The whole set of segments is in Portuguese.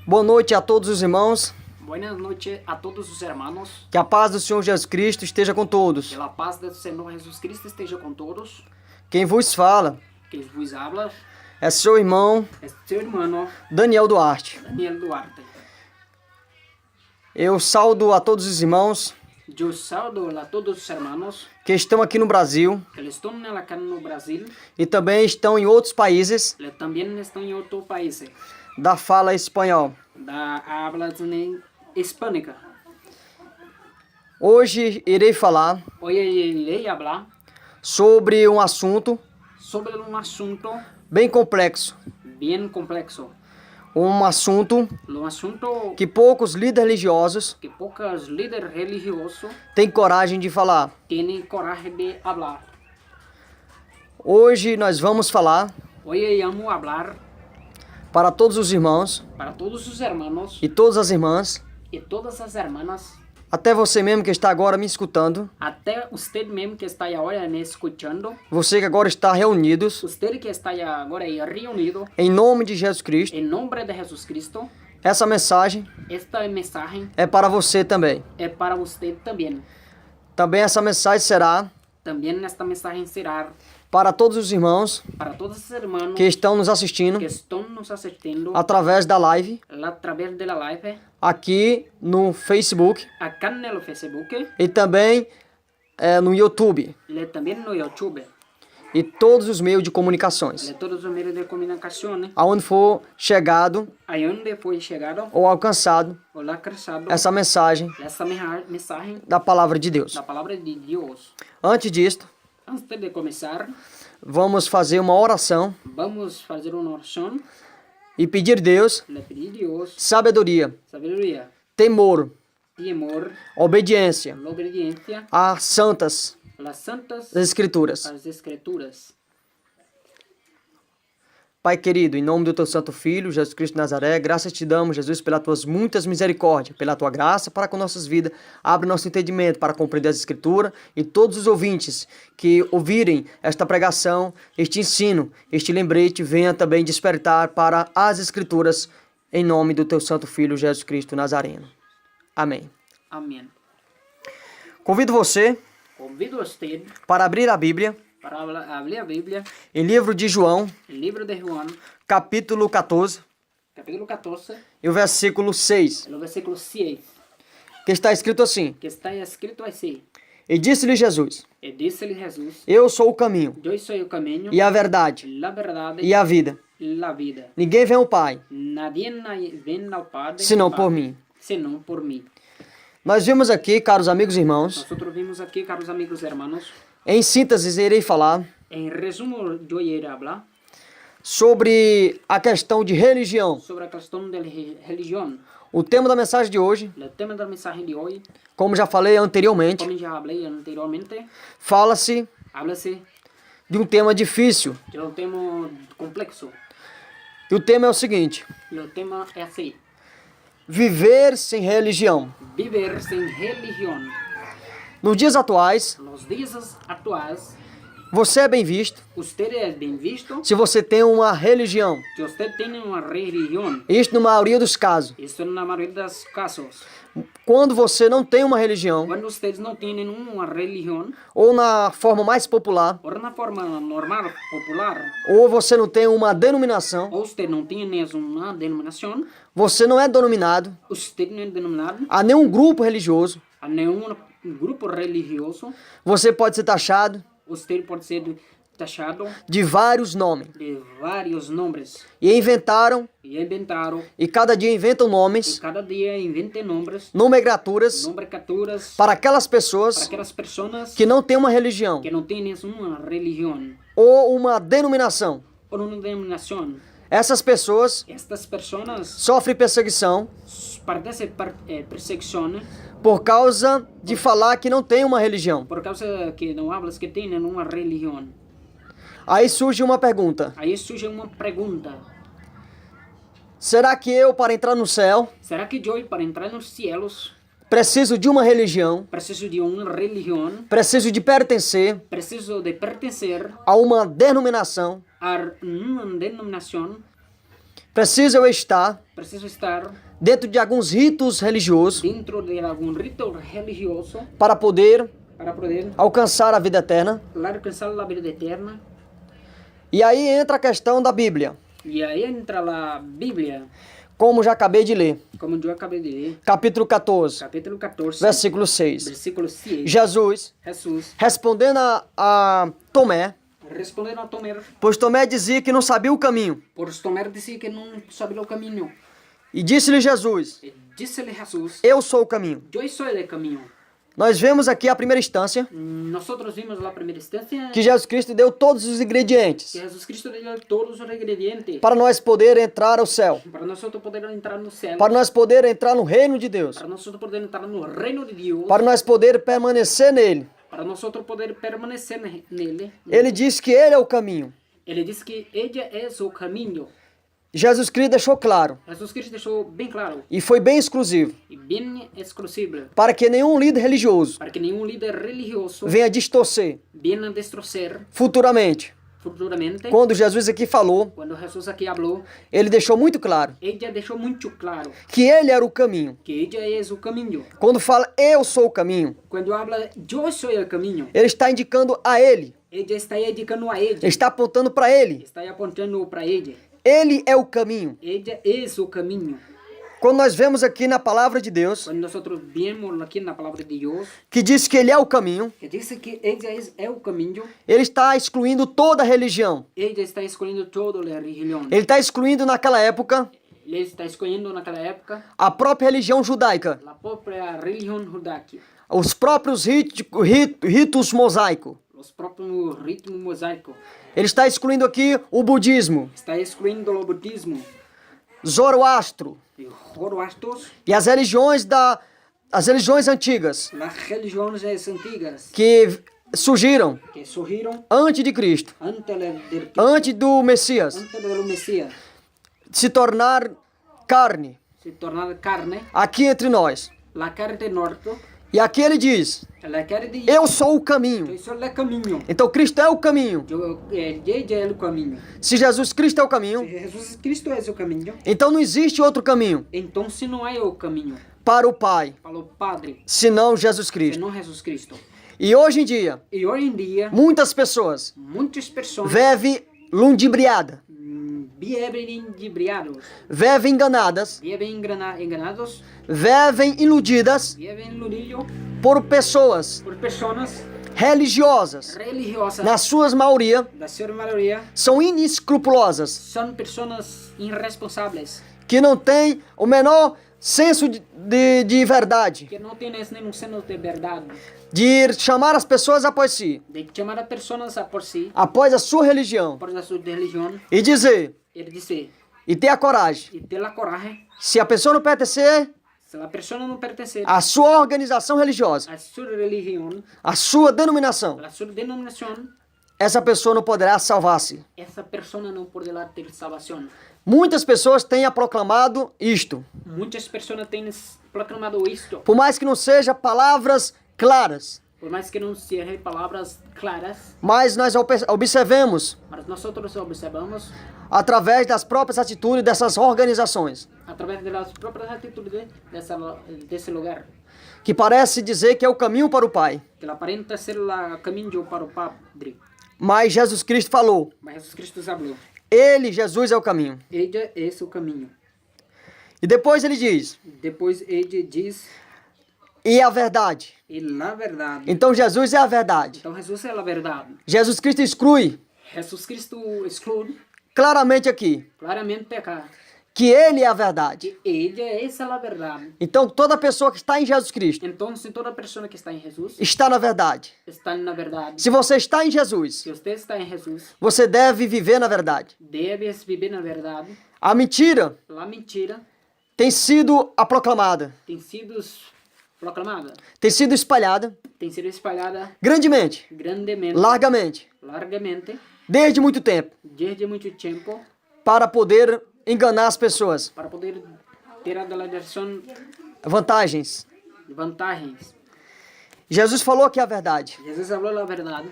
Boa noite a todos os irmãos. Buenas noches a todos os hermanos. Que a paz do Senhor Jesus Cristo esteja com todos. Que a paz do Senhor Jesus Cristo esteja com todos. Quem vos fala Quem vos habla é seu irmão é seu irmão Daniel Duarte. Daniel Duarte. Eu saúdo a todos os irmãos Eu saúdo a todos os hermanos que estão aqui no Brasil que estão aqui no Brasil e também estão em outros países e também estão em outros países da fala espanhol. da habla hispânica. Hoje irei falar Hoje irei falar sobre um assunto sobre assunto bem complexo. bem complexo. Um assunto Assunto que poucos líderes religiosos que poucos líderes religiosos têm coragem de falar. têm coragem de falar. Hoje nós vamos falar Hoje vamos falar para todos os irmãos para todos os hermanos e todas as irmãs, e todas as hermanas, até você mesmo que está agora me escutando, até você mesmo que está agora me escutando, você que agora está reunidos, você que está agora aí reunido, em nome de Jesus Cristo, em nome de Jesus Cristo, essa mensagem esta mensagem é para você também. é para você também. Também essa mensagem será Também esta mensagem será para todos os irmãos para todos os hermanos que estão nos assistindo que estão nos assistindo através da live através da live, aqui no Facebook aqui no Facebook e também no YouTube e também no YouTube, e todos os meios de comunicações, e todos os meios de comunicação, aonde for chegado aí onde foi chegado ou alcançado ou alcançado essa mensagem essa mensagem da palavra de Deus. da palavra de Deus. Antes disto, Antes de começar, vamos fazer uma oração vamos fazer uma oração e pedir a Deus e pedir a Deus sabedoria, sabedoria, temor, temor, obediência obediência às santas às santas Escrituras. às escrituras. Pai querido, em nome do teu santo Filho, Jesus Cristo de Nazaré, graças te damos, Jesus, pelas tuas muitas misericórdias, pela tua graça para com nossas vidas. Abre nosso entendimento para compreender as Escrituras e todos os ouvintes que ouvirem esta pregação, este ensino, este lembrete, venha também despertar para as Escrituras, em nome do teu santo Filho, Jesus Cristo Nazareno. Amém. Amém. Convido você Convido você para abrir a Bíblia para abrir a Bíblia, em livro de João, livro de João, capítulo 14, capítulo 14, e o versículo 6, no versículo 6, que está escrito assim: que está escrito assim: E disse-lhe Jesus: E disse-lhe Jesus: Eu sou o caminho, Eu sou o caminho, e a verdade, a verdade e a vida. e a vida. Ninguém vem ao Pai, Nadie vem ao Padre senão por mim. senão por mim. Nós vimos aqui, caros amigos e irmãos, Nós vimos aqui, caros amigos e hermanos, em síntese irei falar em resumo, eu irei falar sobre a questão de religião. sobre a questão da religião. O tema da mensagem de hoje, O tema da mensagem de hoje, como já falei anteriormente, como já falei anteriormente, fala-se habla-se de um tema difícil. de um tema complexo. E o tema é o seguinte: E o tema é assim: viver sem religião. viver sem religião. Nos dias atuais, Nos dias atuais, você é bem visto você é bem visto se você tem uma religião. que você tem uma religião. Isto na maioria dos casos. Isso na maioria dos casos. Quando você não tem uma religião, Quando vocês não têm uma religião, ou na forma mais popular, ou na forma normal, popular, ou você não tem uma denominação, ou você não tem nenhuma denominação, você não é denominado você não é denominado a nenhum grupo religioso, a nenhum grupo religioso, você pode ser taxado você pode ser taxado de vários nomes. de vários nomes. E inventaram, E inventaram, e cada dia inventam e nomes, cada dia inventam nomes, nomenclaturas, nomenclaturas para aquelas para pessoas aquelas pessoas que não têm uma religião, que não têm nenhuma religião ou uma denominação. ou uma denominação. Essas pessoas Estas pessoas sofrem perseguição padecem perseguição por causa de falar que não tem uma religião. por causa que não hablas que têm uma religião. Aí surge uma pergunta: Aí surge uma pergunta: será que eu, para entrar no céu, será que eu, para entrar nos céus, preciso de uma religião, preciso de uma religião, preciso de pertencer preciso de pertencer a uma denominação, a uma denominação, preciso eu estar preciso estar dentro de alguns ritos religiosos dentro de algum rito religioso para poder para poder alcançar a vida eterna. alcançar a vida eterna. E aí entra a questão da Bíblia, E aí entra a Bíblia, como já acabei de ler. como eu acabei de ler, Capítulo 14, capítulo 14, versículo 6. versículo 6. Jesus, Jesus respondendo a Tomé, respondendo a Tomé, pois Tomé dizia que não sabia o caminho. pois Tomé disse que não sabia o caminho. E disse-lhe Jesus, E disse-lhe Jesus, eu sou o caminho. eu sou o caminho. Nós vemos aqui a primeira instância Nós vimos na primeira instância que Jesus Cristo deu todos os ingredientes que Jesus Cristo deu todos os ingredientes para nós poder entrar ao céu, para nós poder entrar no céu, para nós poder entrar no reino de Deus, para nós poder entrar no reino de Deus, para nós poder permanecer nele. para nós poder permanecer nele. Ele disse que ele é o caminho. Ele disse que ele é o caminho. Jesus Cristo deixou claro, Jesus Cristo deixou bem claro e foi bem exclusivo, e bem exclusivo para que nenhum líder religioso para que nenhum líder religioso venha distorcer venha a destruir futuramente. futuramente. Quando Jesus aqui falou, Quando Jesus aqui falou, ele deixou muito claro ele deixou muito claro que ele era o caminho. que ele é o caminho. Quando fala eu sou o caminho, Quando fala eu sou o caminho, ele está indicando a ele, ele está indicando a ele, ele está apontando para ele. está apontando para ele. Ele é o caminho. Ele é o caminho. Quando nós vemos aqui na palavra de Deus, Quando nós vemos aqui na palavra de Deus, que diz que ele é o caminho, que diz que ele é o caminho, ele está excluindo toda a religião. ele está escolhendo toda a religião. Ele está excluindo naquela época Ele está escolhendo naquela época a própria religião judaica, a própria religião judaica, os próprios ritos mosaicos. os próprios ritmos mosaicos. Ele está excluindo aqui o budismo, Está excluindo o budismo, Zoroastro o Zoroastro, e as religiões antigas as religiões antigas que surgiram que surgiram antes de Cristo, antes do Messias antes do Messias se tornar carne se tornar carne, aqui entre nós. a carne norte, E aqui ele diz, a carne de eu sou o caminho. isso é o caminho. Então Cristo é o caminho. Ele é o caminho. Se Jesus Cristo é o caminho, Se Jesus Cristo é o caminho, então não existe outro caminho então se não há o caminho para o Pai, para o Padre, senão Jesus Cristo. senão Jesus Cristo. E hoje em dia, E hoje em dia, muitas pessoas muitas pessoas vivem ludibriadas, vivem inebriados, vivem enganadas, vivem enganados, vivem iludidas vivem iludidos por pessoas por pessoas religiosas. religiosas, Na sua maioria, da sua maioria, são inescrupulosas, são pessoas irresponsáveis, que não têm o menor senso de verdade, que não têm nenhum senso de verdade, de chamar as pessoas após si, de chamar a pessoas a por si, após a sua religião, por a sua religião, e dizer, ele disse, e ter a coragem, e ter a coragem, se a pessoa não pertencer se a pessoa não pertencer à sua organização religiosa, à sua religião, à sua denominação, à sua denominação, essa pessoa não poderá salvar-se. essa pessoa não poderá ter salvação. Muitas pessoas têm proclamado isto, Muitas pessoas têm proclamado isto, por mais que não seja palavras claras, por mais que não sejam palavras claras, mas nós observemos mas nós observamos através das próprias atitudes dessas organizações, através das próprias atitudes desse lugar, que parece dizer que é o caminho para o Pai, que aparenta ser o caminho para o Padre. mas Jesus Cristo falou, Mas Jesus Cristo falou, ele, Jesus, é o caminho. ele é o caminho. E depois ele diz, Depois ele diz, e a verdade. e na verdade. Então Jesus é a verdade. Então Jesus é a verdade. Jesus Cristo exclui Jesus Cristo exclui claramente aqui claramente acá que ele é a verdade. que ele é a verdade. Então toda pessoa que está em Jesus Cristo Então, se toda pessoa que está em Jesus está na verdade. está na verdade, Se você está em Jesus, se você está em Jesus, você deve viver na verdade. deve viver na verdade. A mentira A mentira tem sido proclamada, tem sido proclamada, tem sido espalhada tem sido espalhada grandemente, grandemente, largamente, largamente, desde muito tempo, desde muito tempo, para poder enganar as pessoas. para poder ter a delegação Vantagens. de vantagens. Jesus falou que é a verdade. Jesus falou a verdade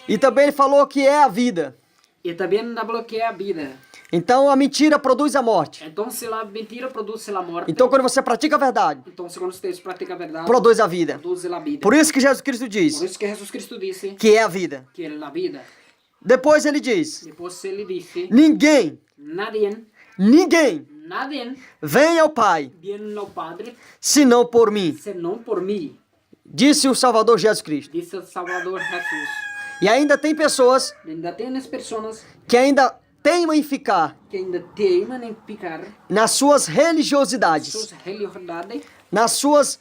E também ele falou que é a vida. e também falou que é a vida. Então a mentira produz a morte. Então, se a mentira produz a morte. Então quando você pratica a verdade, Então, quando vocês praticam a verdade, produz a vida. produz a vida. Por isso que Jesus Cristo Por diz isso que Jesus Cristo disse que é a vida. que é a vida. Depois ele diz: Depois ele disse: ninguém nadie vem ao Pai vem ao Padre senão por mim, senão por mim, disse o Salvador Jesus Cristo. disse o Salvador Jesus. E ainda tem pessoas Ainda tem as pessoas que ainda teimam em ficar que ainda teimam em ficar nas suas religiosidades, suas religiosidades, nas suas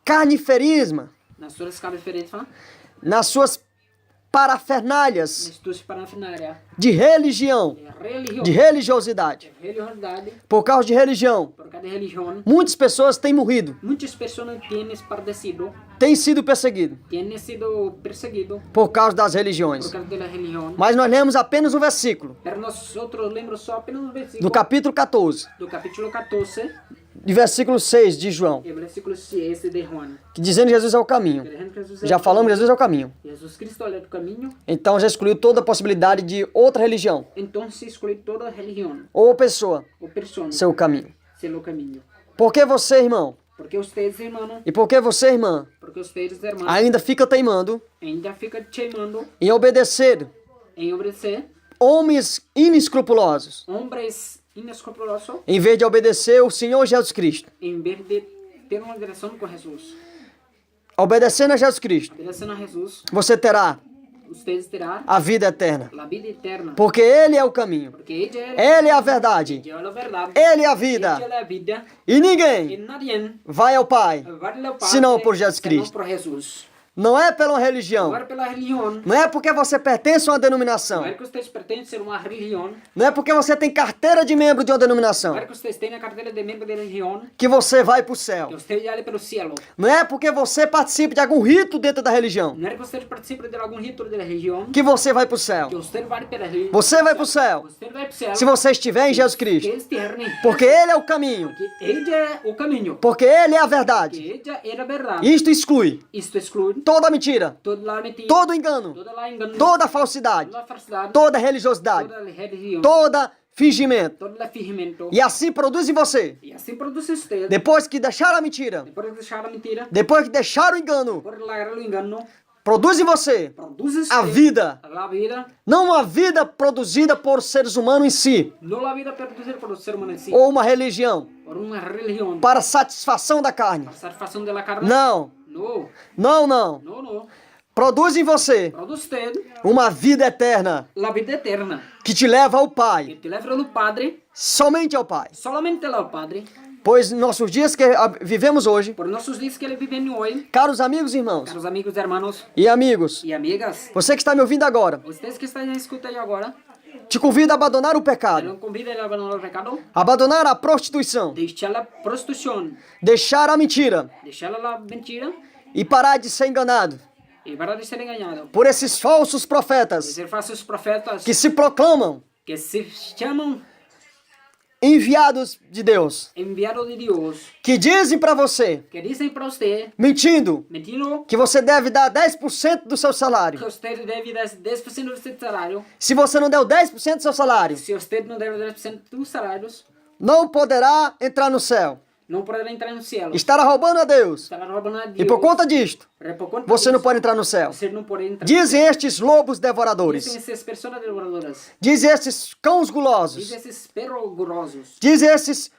carniferismas, nas suas diferenças, nas suas parafernálias nas suas parafernália, de religião, de religiosidade. religiosidade, Por causa de religião, por causa de religião, muitas pessoas têm morrido, muitas pessoas têm padecido, têm sido perseguidos têm sido perseguidos por causa das por religiões. causa da religião. Mas nós lemos apenas um versículo, Mas nós outros lembramos só apenas um do versículo capítulo 14, do capítulo 14, de versículo 6 de João, e versículo 6 de João. que dizendo Jesus é o caminho. Já falamos, Jesus é o caminho. Jesus Cristo é o caminho, Então já excluiu toda a possibilidade de outra religião então se escolhe toda a religião ou pessoa ou pessoa ser o caminho. ser o caminho. Por que você, irmão, Porque vocês, irmão, e por que você, irmã, porque vocês, irmão, ainda fica teimando ainda fica teimando em obedecer em obedecer homens inescrupulosos, homens inescrupulosos, em vez de obedecer o Senhor Jesus Cristo? em vez de ter uma direção com Jesus? Obedecendo a Jesus Cristo, Obedecendo a Jesus, você terá vocês terão a vida eterna, a vida eterna. porque Ele é o caminho, Porque Ele Ele é a verdade, é a verdade, Ele é a Ele vida, é a vida, e e ninguém nadie vai ao Pai vai ao Pai senão por Jesus senão Cristo. por Jesus. Não é pela religião, Não é pela religião, não é porque você pertence a uma denominação, não é que vocês pertencem a uma religião, não é porque você tem carteira de membro de uma denominação não é que vocês têm a carteira de membro de religião, que você vai para o céu. que vocês olhem para o cielo. Não é porque você participa de algum rito dentro da religião Não é que vocês participem de algum rito da religião, que você vai para o céu. que você vai para a religião. Você vai para o céu Você vai para o céu. se você estiver em Jesus Cristo, Que estiver, porque Ele é o caminho, porque Ele é o caminho, porque Ele é a verdade. que Ele é a verdade. Isto exclui Isto exclui toda mentira, toda a mentira, todo engano, toda a engano, toda falsidade, toda a falsidade, toda religiosidade, toda a religião, toda fingimento. todo o fingimento. E assim produz em você, E assim produz você, depois que deixar a mentira, depois de deixar a mentira, depois que deixar o engano, por largar o engano, produz em você produz a vida, a vida, não uma vida produzida por seres humanos em si, não a vida produzida por o ser humano em si, ou uma religião, por uma religião, para satisfação da carne. para satisfação da carne. Não, Não, não, não. não. Produz em você Produz usted uma vida eterna a vida eterna, que te leva ao que Pai, te leva ao Padre, somente ao Pai. solamente ao Padre, Pois nossos dias que vivemos hoje, por nossos dias que ele vive hoje, caros amigos e irmãos caros amigos, hermanos e amigos, e amigas, você que está me ouvindo agora, vocês que estão escutando agora, te convido a abandonar o eu pecado, não convido a abandonar o pecado, abandonar a prostituição, deixar a prostituição, deixar a mentira deixar a mentira e parar de ser enganado e parar de ser enganado. por esses falsos profetas Ser falsos profetas que se proclamam que se chamam enviados de Deus, enviados de Deus, que dizem para você, que dizem para você, mentindo, mentindo, que você deve dar 10% do seu que salário. você deve dar 10% do seu salário. Se você não der o 10% do seu salário, Se você não der 10% dos salários, não poderá entrar no céu. não poderá entrar no céu. Estará roubando a Deus. Estará roubando a Deus. E por conta disto, Por conta você não disso, pode entrar no céu. Você não pode entrar. Dizem estes lobos Dizem devoradores. essas pessoas devoradoras. Dizem estes cãos gulosos. Dizem esses perogorosos. Dizem esses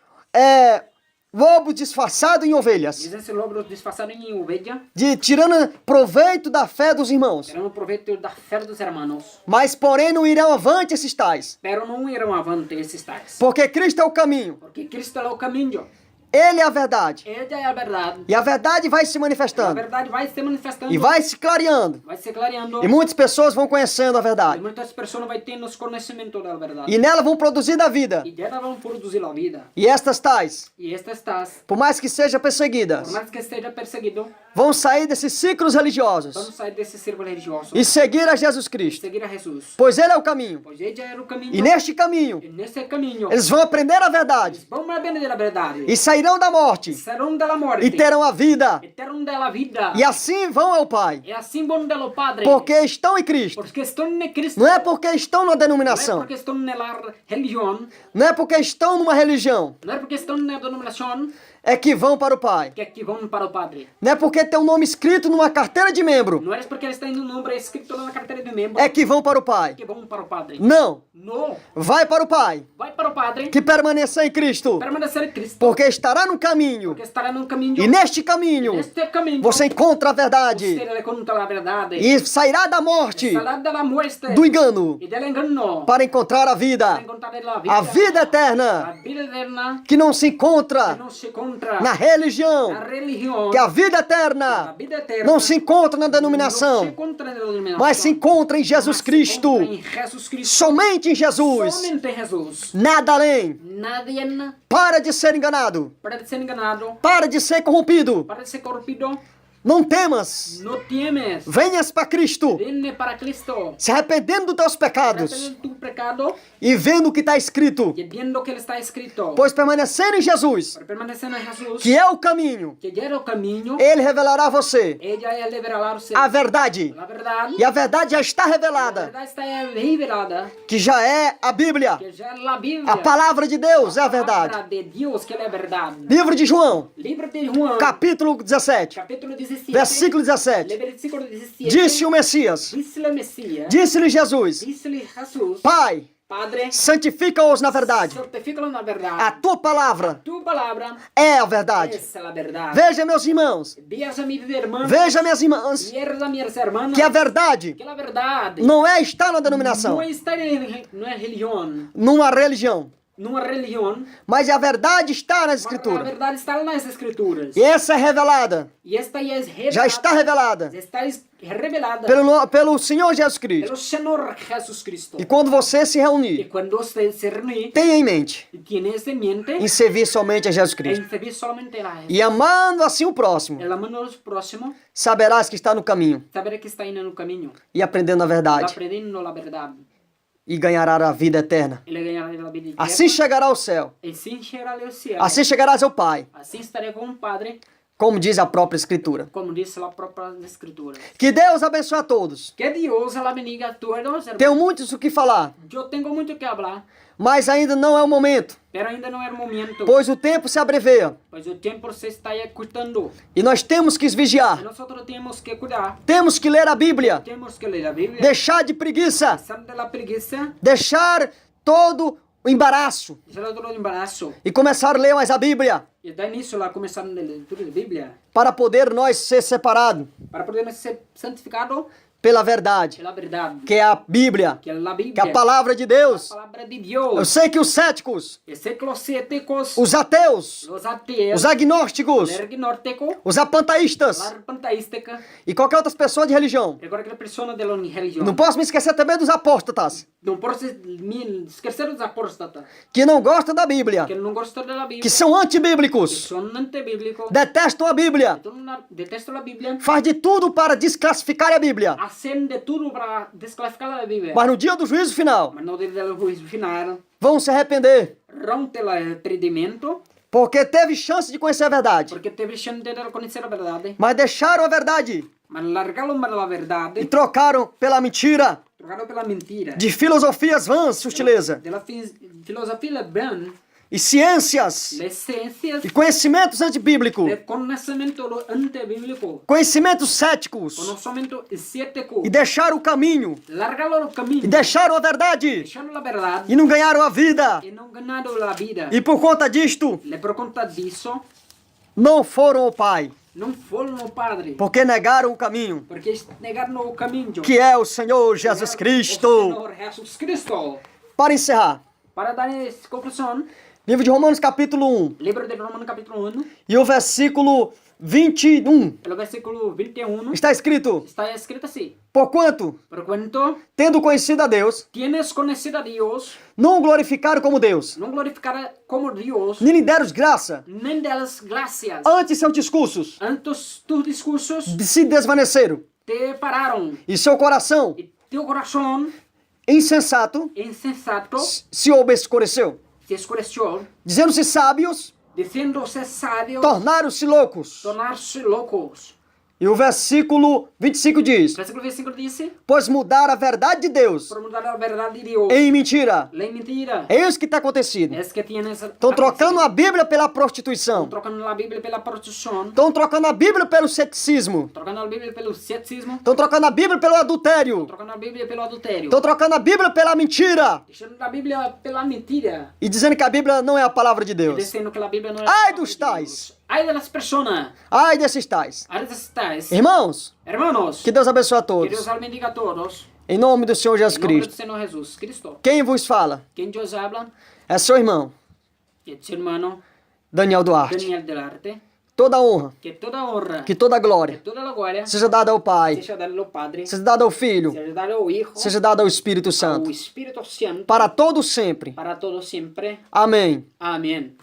lobos disfarçados em ovelhas. Dizem esses lobos disfarçados em ovelha. Tirando proveito da fé dos irmãos. Terão proveito da fé dos hermanos. Mas porém não irão avante esses tais. Pero não irão avante esses tais. Porque Cristo é o caminho. Porque Cristo é o caminho. Ele é a verdade. Ele é a verdade. E a verdade vai se A manifestando. verdade vai se manifestando. E vai se clareando. Vai se clareando. E muitas pessoas vão conhecendo a E verdade. muitas pessoas vão ter nos conhecimento da verdade. E nela vão produzir a vida. E dela vão produzir a vida. E estas tais, E estas tais, por mais que sejam por perseguidas, mais que esteja perseguido, vão sair desses ciclos religiosos vamos sair desse círculo religioso e seguir a Jesus e Cristo. seguir a Jesus. Pois Ele é o caminho. Pois ele já era o caminho. E neste caminho, E nesse caminho, eles vão aprender a verdade vamos aprender a verdade. e sair sairão da morte sairão da morte e terão a vida. e terão della vida. E assim vão ao Pai, E assim vão dello Padre. porque estão em Cristo. Porque estão em Cristo. Não é porque estão numa Não é denominação, porque estão nella religião. não é porque estão numa religião, Não é porque estão na denominação é que vão para o Pai. que aqui vão para o Padre. Não é porque tem um nome escrito numa carteira de membro, Não é porque eles têm um nome escrito na carteira de membro é que vão para o Pai. que vão para o Padre. Não, Não. vai para o Pai, Vai para o Padre. que permanecer em Cristo, Permanecer em Cristo. porque estará no caminho. Porque estará no caminho. E neste caminho Neste caminho você encontra a verdade você encontra a verdade. e sairá da morte, Sairá da morte do engano, e del engano para encontrar a para vida, encontrar a vida a eterna, vida eterna que não se que encontra não se encontra na religião, na religião. que a vida A eterna vida eterna não se encontra na não se denominação, encontra na denominação, mas se encontra em Jesus mas se Cristo, encontra em Jesus Cristo. somente em Jesus, Somente em Jesus. nada além. Nadie Para de ser enganado, para ser enganado, para de ser corrompido, para ser corrompido. não temas, No temes. venhas para Cristo, Viene para Cristo. se arrependendo dos teus pecados Arrepende tu pecado e vendo o que está escrito, y viendo que está escrito. pois permanecer em Jesus, Para permanecer en Jesús, que é o caminho, que ya era o caminho, Ele revelará a você ella revelará a verdade, la verdad. e a verdade já está La revelada, verdad está revelada, que já é a Bíblia, que ya es la Biblia. a palavra de Deus é a verdade. Palabra de Dios, que es la verdad. Livro de João, Libro de Juan, capítulo 17, capítulo 17, versículo 17. versículo 17, Disse o Messias, dice el Mesías, disse-lhe Jesus, dice Jesús, Pai, Padre, santifica-os na verdade. santifícalo na verdad. A tua palavra Tu palabra é a verdade. es la verdad. Veja, meus irmãos, Veas a mis hermanos, veja, minhas irmãs, veas a mis hermanas, que a verdade que la verdad não é estar na denominação, no está no es religión, numa religião, no es religión, mas a verdade está nas mas la Escrituras. verdad está nas escrituras. E essa é revelada, Y esta ya es revelada, já está revelada já está revelada pelo Senhor Jesus Cristo. pelo Senhor Jesus Cristo. E quando você se Y reunir, cuando usted se reúne, tenha em mente tienes en mente em servir somente a Jesus Cristo. en servir solamente a Él. E amando assim o próximo, El amor al próximo, saberás que está no caminho saber que está en el camino, e aprendendo a va verdade aprendiendo la verdad e ganhará a vida eterna. y le ganará la vida eterna. Assim chegará ao céu. Assim chegará ao céu. Assim chegarás ao Pai, Assim estarei com o Padre, como diz a própria Escritura. como diz a própria Escritura. Que Deus abençoe a todos. Que Deus la bendiga a todos. Tenho muitos o que falar, Eu tenho muito que falar, mas ainda não é o momento, pero ainda não é o momento, pois o tempo se abreveia pois o tempo se está curtando. e nós temos que E vigiar. nós temos que cuidar, Temos que ler a Bíblia, temos que ler a Bíblia, deixar de preguiça, deixar de la preguiça, deixar todo o embaraço deixar todo o embaraço. e começar a ler mais a Bíblia, E dar início a começar a leitura da Bíblia, para poder nós ser separados para podermos ser santificados pela verdade, pela verdade, que é a Bíblia, que é a Bíblia, que é a palavra de Deus. a palavra de Eu Deus. sei que os céticos, Eu sei que os céticos, os ateus, os ateus, os agnósticos, o agnóstico, os apanteístas a panteística, e qualquer outra pessoa de religião. e qualquer pessoa da religião. Não posso me esquecer também dos apóstatas, Não posso me esquecer dos apóstatas, que não gostam da Bíblia, que não gostam da Bíblia, que são que antibíblicos, são antibíblicos, detestam a Bíblia, detestam a Bíblia, faz de tudo para desclassificar a Bíblia. fazem de tudo para desclassificar a Bíblia. Mas no dia do juízo final, Mas no dia do juízo final, vão se arrepender, rompe o arrependimento, porque teve chance de conhecer a verdade, porque teve chance de conhecer a verdade, mas deixaram a verdade mas largaram para a e verdade, trocaram pela mentira trocaram pela mentira, de filosofias vãs, sutileza, de la filosofia bem, e ciências, de ciências, e conhecimentos antibíblicos, de conhecimento antibíblico, conhecimentos céticos, conhecimento cético, e deixaram o caminho, largaram o e caminho, deixaram a verdade, deixaram a verdade e não ganharam a vida, e não ganharam a vida. e por conta disto, E por conta disso, não foram ao Pai, não foram ao Padre, porque negaram o caminho, porque negaram o caminho, que é o Senhor Jesus Cristo. o Senhor Jesus Cristo. Para encerrar, Para dar essa conclusão, livro de Romanos capítulo 1, livro de Romanos capítulo 1, e o versículo 21, pelo versículo 21, está escrito: está escrito assim: porquanto, por quanto tendo conhecido a Deus, tienes conhecido a Deus, não o glorificaram como Deus, não glorificar como Deus, nem lhe deram graça, nem delas graças. antes seus discursos Antes tus discursos se desvaneceram, te pararam, e seu coração e teu coração insensato insensato se obscureceu, se escureceu, dizendo-se sábios diciendo-se sábios, tornaram-se loucos. tornar-se loucos. E o versículo 25 diz: Versículo 25 dice, pois mudaram a verdade de Deus por mudar a verdade de Deus, em mentira. la mentira. É isso que está acontecendo. Es que tienes... Estão trocando a Bíblia pela prostituição. trocando a Bíblia pela prostituição, Estão trocando a Bíblia pelo ceticismo. trocando a Bíblia pelo ceticismo, Estão trocando a Bíblia pelo adultério. trocando a Bíblia pelo adultério, Estão trocando a Bíblia pela mentira. deixando a Bíblia pela mentira, E dizendo que a Bíblia não é a palavra de Deus. dizendo que a Bíblia não é Ai a palavra dos de tais. Deus. Ai das pessoas, Ai desses tais. ai desses tais. Irmãos, Hermanos, que Deus abençoe a que Deus todos. bendiga a todos. Em nome do Senhor Jesus Em nome do Cristo. Senhor Jesus Cristo. Quem vos fala Quem Deus habla é seu irmão, é seu irmão Daniel Duarte. Daniel Delarte. Toda honra, Que toda honra, que toda que glória toda a glória seja dada ao Pai, seja dada ao Padre, seja dada ao Filho, seja dada ao Hijo, seja dada ao Espírito ao Santo, Espírito Santo, para todos sempre. para todos sempre. Amém. Amém.